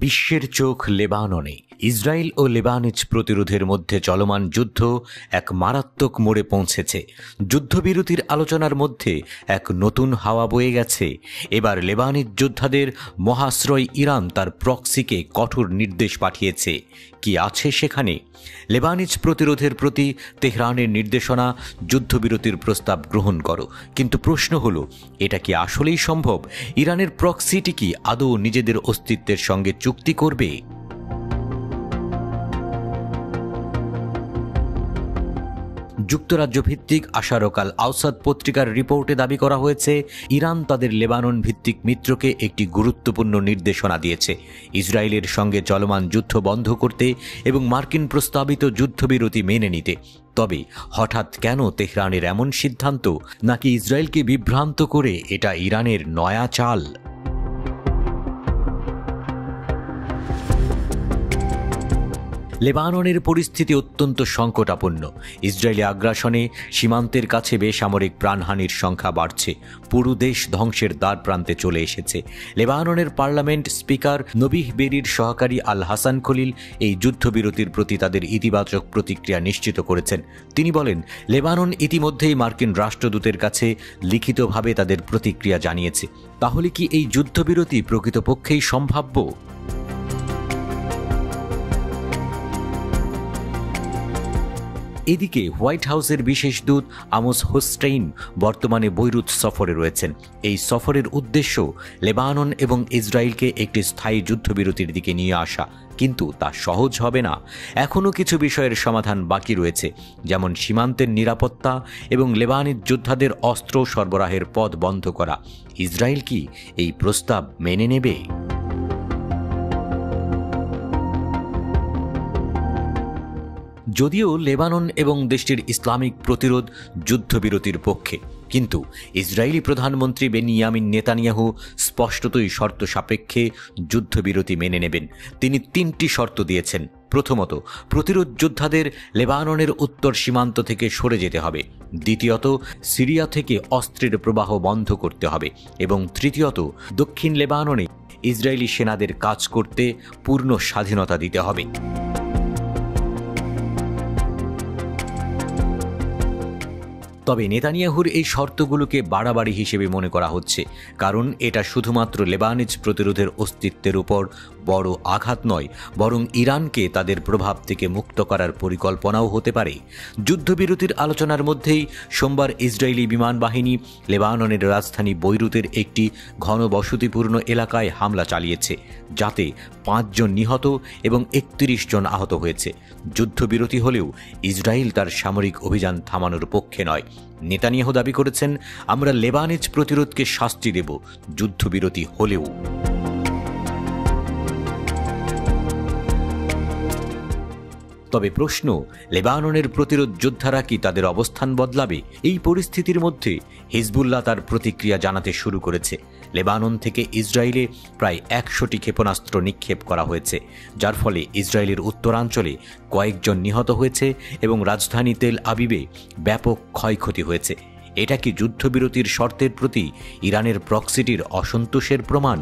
বিশ্বের চোখ লেবাননে। ইসরায়েল ও লেবানিজ প্রতিরোধের মধ্যে চলমান যুদ্ধ এক মারাত্মক মোড়ে পৌঁছেছে। যুদ্ধবিরতির আলোচনার মধ্যে এক নতুন হাওয়া বয়ে গেছে। এবার লেবানিজ যোদ্ধাদের মহাশ্রয় ইরান তার প্রক্সিকে কঠোর নির্দেশ পাঠিয়েছে। কি আছে সেখানে? লেবানিজ প্রতিরোধের প্রতি তেহরানের নির্দেশনা, যুদ্ধবিরতির প্রস্তাব গ্রহণ করো। কিন্তু প্রশ্ন হলো, এটা কি আসলেই সম্ভব? ইরানের প্রক্সিটি কি আদৌ নিজেদের অস্তিত্বের সঙ্গে চুক্তি করবে? যুক্তরাজ্য ভিত্তিক আশারকাল আওসাদ পত্রিকার রিপোর্টে দাবি করা হয়েছে, ইরান তাদের লেবানন ভিত্তিক মিত্রকে একটি গুরুত্বপূর্ণ নির্দেশনা দিয়েছে ইসরায়েলের সঙ্গে চলমান যুদ্ধ বন্ধ করতে এবং মার্কিন প্রস্তাবিত যুদ্ধবিরতি মেনে নিতে। তবে হঠাৎ কেন তেহরানের এমন সিদ্ধান্ত? নাকি ইসরায়েলকে বিভ্রান্ত করে এটা ইরানের নয়া চাল? লেবাননের পরিস্থিতি অত্যন্ত সংকটাপন্ন। ইসরায়েলি আগ্রাসনে সীমান্তের কাছে বেসামরিক প্রাণহানির সংখ্যা বাড়ছে। পুরো দেশ ধ্বংসের দ্বার প্রান্তে চলে এসেছে। লেবাননের পার্লামেন্ট স্পিকার নবিহ বেরির সহকারী আল হাসান খলিল এই যুদ্ধবিরতির প্রতি তাদের ইতিবাচক প্রতিক্রিয়া নিশ্চিত করেছেন। তিনি বলেন, লেবানন ইতিমধ্যেই মার্কিন রাষ্ট্রদূতের কাছে লিখিতভাবে তাদের প্রতিক্রিয়া জানিয়েছে। তাহলে কি এই যুদ্ধবিরতি প্রকৃতপক্ষেই সম্ভাব্য? এদিকে হোয়াইট হাউসের বিশেষ দূত আমোস হোস্টেইন বর্তমানে বৈরুত সফরে রয়েছেন। এই সফরের উদ্দেশ্য লেবানন এবং ইসরায়েলকে একটি স্থায়ী যুদ্ধবিরতির দিকে নিয়ে আসা। কিন্তু তা সহজ হবে না। এখনও কিছু বিষয়ের সমাধান বাকি রয়েছে, যেমন সীমান্তের নিরাপত্তা এবং লেবানিজ যোদ্ধাদের অস্ত্র সরবরাহের পথ বন্ধ করা। ইসরায়েল কি এই প্রস্তাব মেনে নেবে? যদিও লেবানন এবং দেশটির ইসলামিক প্রতিরোধ যুদ্ধবিরতির পক্ষে, কিন্তু ইসরায়েলি প্রধানমন্ত্রী বেনিয়ামিন নেতানিয়াহু স্পষ্টতই শর্ত সাপেক্ষে যুদ্ধবিরতি মেনে নেবেন। তিনি 3টি শর্ত দিয়েছেন। প্রথমত, প্রতিরোধ যোদ্ধাদের লেবাননের উত্তর সীমান্ত থেকে সরে যেতে হবে। দ্বিতীয়ত, সিরিয়া থেকে অস্ত্রের প্রবাহ বন্ধ করতে হবে। এবং তৃতীয়ত, দক্ষিণ লেবাননে ইসরায়েলি সেনাদের কাজ করতে পূর্ণ স্বাধীনতা দিতে হবে। তবে নেতানিয়াহুর এই শর্তগুলোকে বাড়াবাড়ি হিসেবে মনে করা হচ্ছে, কারণ এটা শুধুমাত্র লেবানিজ প্রতিরোধের অস্তিত্বের উপর বড় আঘাত নয়, বরং ইরানকে তাদের প্রভাব থেকে মুক্ত করার পরিকল্পনাও হতে পারে। যুদ্ধবিরতির আলোচনার মধ্যেই সোমবার ইসরায়েলি বিমান বাহিনী লেবাননের রাজধানী বৈরুতের একটি ঘনবসতিপূর্ণ এলাকায় হামলা চালিয়েছে, যাতে 5 জন নিহত এবং 31 জন আহত হয়েছে। যুদ্ধবিরতি হলেও ইসরায়েল তার সামরিক অভিযান থামানোর পক্ষে নয়। নেতানিয়াহু দাবি করেছেন, আমরা লেবানিজ প্রতিরোধকে শাস্তি দেব, যুদ্ধবিরতি হলেও। তবে প্রশ্ন, লেবাননের প্রতিরোধ যোদ্ধারা কি তাদের অবস্থান বদলাবে? এই পরিস্থিতির মধ্যে হিজবুল্লাহ তার প্রতিক্রিয়া জানাতে শুরু করেছে। লেবানন থেকে ইসরায়েলে প্রায় 100টি ক্ষেপণাস্ত্র নিক্ষেপ করা হয়েছে, যার ফলে ইসরায়েলের উত্তরাঞ্চলে কয়েকজন নিহত হয়েছে এবং রাজধানী তেল আবিবে ব্যাপক ক্ষয়ক্ষতি হয়েছে। এটা কি যুদ্ধবিরতির শর্তের প্রতি ইরানের প্রক্সিটির অসন্তোষের প্রমাণ?